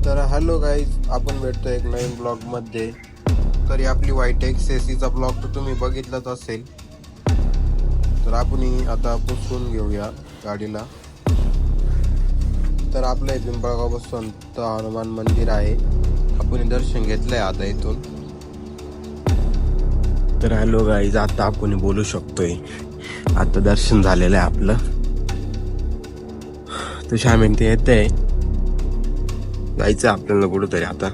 तर hello guys, आपण भेटतो एक नवीन ब्लॉग मध्ये. तरी आपली व्हाईट एक्स ब्लॉग तर तुम्ही बघितलाच असेल. तर आपण आता पुसून घेऊया गाडीला. तर आपलं पिंपळगाव संत हनुमान मंदिर आहे. आपण दर्शन घेतलंय आता इथून. तर हॅलो गाईज, आता आपण बोलू शकतोय. आता दर्शन झालेलं आहे आपलं. तर शामेन ते येते जायचं आपल्याला कुठंतरी आता.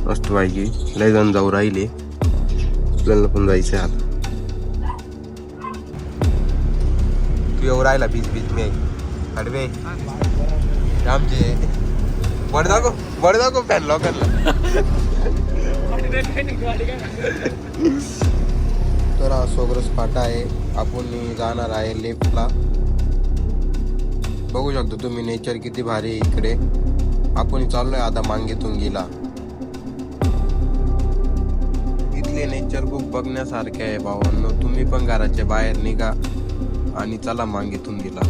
मस्त पाहिजे, लय जण जाऊ राहिले, आपल्याला पण जायचंय आता. तू येऊ राहिला बीच मी हडवे आमचे बड दाखव फॅन लोकांना. तर हा सोग्रस फाटा आहे. आपण जाणार आहे लेफ्टला. बघू शकतो तुम्ही नेचर किती भारी आहे इकडे. आपण चाललोय आता मांगेतुंगीला. इथले नेचर खूप बघण्यासारखे आहे भावांनो. तुम्ही पण घराच्या बाहेर निघा आणि चला मांगेतुंगीला.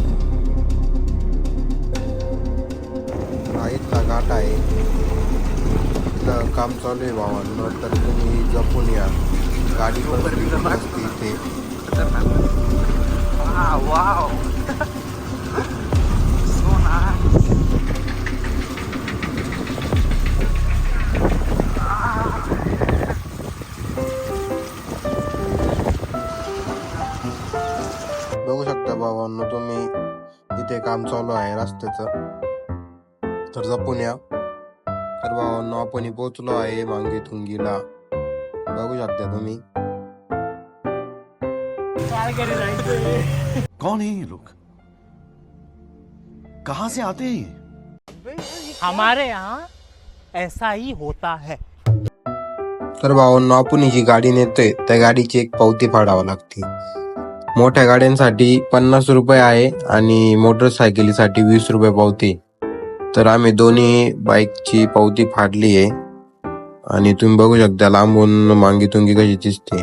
हा इथला घाट आहे, इथलं काम चालू आहे भावांनो. तर तुम्ही जपून या, गाडी पण असते इथे. बघू शकता भावांनो तुम्ही, इथे काम चालू आहे रस्त्याचं. तर जपून या. तर भावांनो आपण पोहोचलो आहे मांगेतुंगीला. बघू शकता तुम्ही. कौन है ये लोग, कहां से आते हैं ये? हमारे यहाँ ऐसा ही होता है. तर भावांनो आपण जी गाडी नेतोय त्या गाडीची एक पावती फाडावं लागते. मोठ्या गाड्यांसाठी 50 रुपये आहे आणि मोटरसायकलीसाठी 20 रुपये पावती. तर आम्ही दोन्ही बाईकची पावती फाडली आहे आणि तुम्ही बघू शकता लांबून मांगेतुंगी कशी दिसते.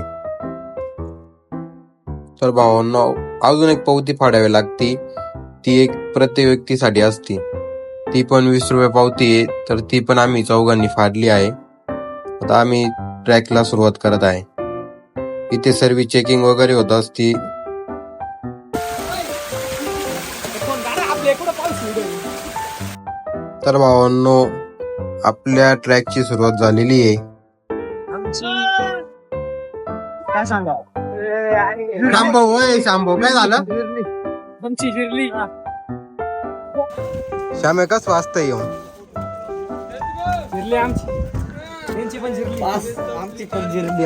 तर भावांनो अजून एक पावती फाडावी लागते. ती एक प्रत्येक व्यक्तीसाठी असते. ती पण 20 रुपये पावती आहे. तर ती पण आम्ही चौघांनी फाडली आहे. आता आम्ही ट्रॅकला सुरुवात करत आहे. इथे सर्व्हिस चेकिंग वगैरे होत असती. तर भावांनो आपल्या ट्रॅकची सुरुवात झालेली आहे. काय सांगा शांभो काय झालं? आमची जिरली. श्यामे कस वाचता येऊन जिरली आमची, त्यांची पण जिरली, आमची पण जिरली.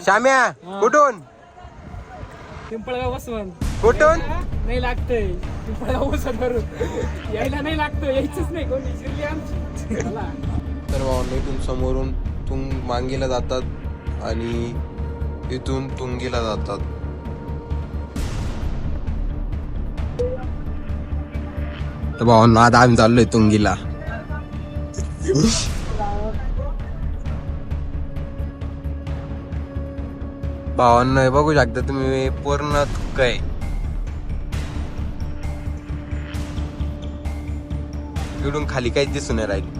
श्याम्या कुठून पिंपळगाव वसवंत. कुठून? नाही लागतंय पिंपळगाव वसवंत वरून यायला नाही लागतं, यायचंच नाही कोणी. जिरली आमची. तर भावांनो इथून समोरून मांगीला जातात आणि इथून तुंगीला जातात. तर भावांनो आता आम्ही चाललोय तुंगीला. भावांनो हे बघू शकता तुम्ही, पूर्ण काय इकडून खाली काहीच दिसून नाही राहिली.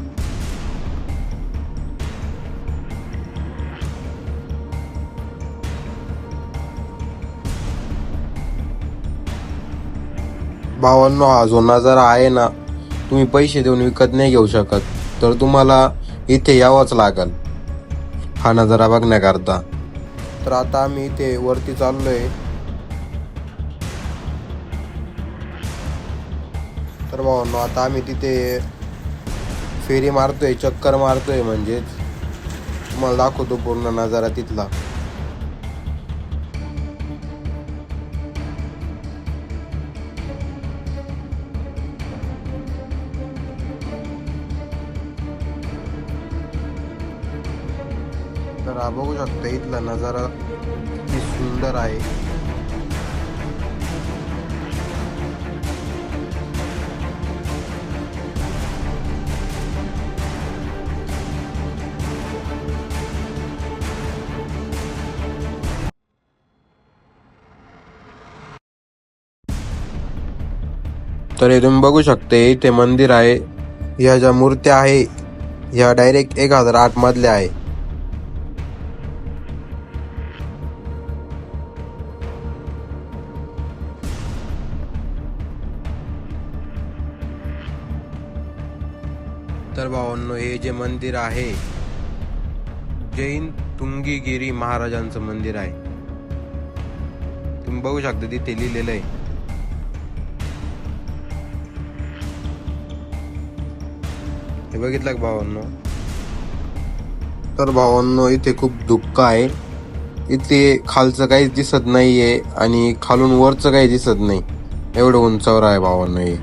भावांनो हा जो नजारा आहे ना, तुम्ही पैसे देऊन विकत नाही घेऊ शकत. तर तुम्हाला इथे यावंच लागल हा नजारा बघण्याकरता. तर आता आम्ही इथे वरती चाललोय. तर भावांनो आता आम्ही तिथे फेरी मारतोय, चक्कर मारतोय, म्हणजे तुम्हाला दाखवतो पूर्ण नजारा तिथला. तर हा बघू शकता इथला नजारा किती सुंदर आहे. तर हे तुम्ही बघू शकता इथे मंदिर आहे. ह्या ज्या मूर्त्या आहे ह्या डायरेक्ट 1008 मधल्या आहे. तर भावांनो हे जे मंदिर आहे जैन तुंगीगिरी महाराजांचं मंदिर आहे. तुम्ही बघू शकता तिथे लिहिलेलं आहे. हे बघितलं का भावांनो? तर भावांनो इथे खूप दुःख आहे. इथे खालचं काहीच दिसत नाहीये आणि खालून वरचं काही दिसत नाही, एवढं उंचावर आहे भावांनो हे.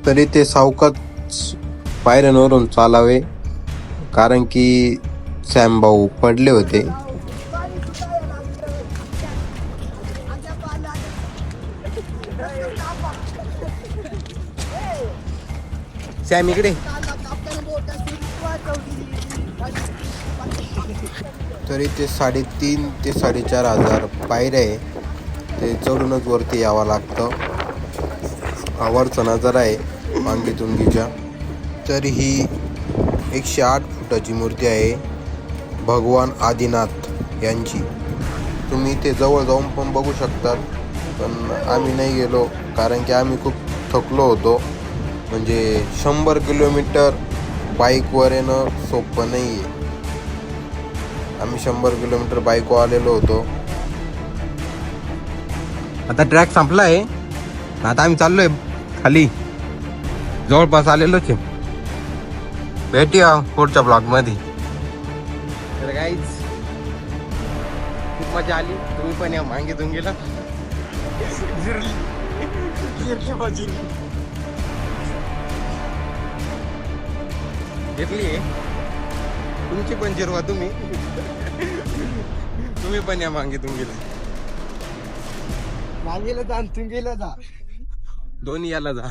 तर इथे सावकाश पायऱ्यांवरून चालावे कारण की सॅम भाऊ पडले होते. सॅम इकडे. तर इथे 3,500 ते 4,500 पायऱ्या आहे. ते चढूनच वरती यावं लागतं. हा वरचा नजारा आहे मांगी तुंगीच्या. तर ही 108 फुटाची मूर्ती आहे भगवान आदिनाथ यांची. तुम्ही इथे जवळ जाऊन पण बघू शकतात, पण आम्ही नाही गेलो कारण की आम्ही खूप थकलो होतो. म्हणजे 100 किलोमीटर बाईकवर येणं सोपं नाही आहे. आम्ही 100 किलोमीटर बाईकवर आलेलो होतो. आता ट्रॅक संपला आहे, आता आम्ही चाललोय खाली, जवळपास आलेलोच आहे. भेटूया पुढच्या ब्लॉग मध्ये. तर गाईज खूप मजा आली. तुम्ही पण या मांगी तुंगीला. घेतली आहे तुमची पण जिरवा. तुम्ही पण या मांगी तुंगीला. मागेला जा तुंगेला जा, दोन्ही याला जा.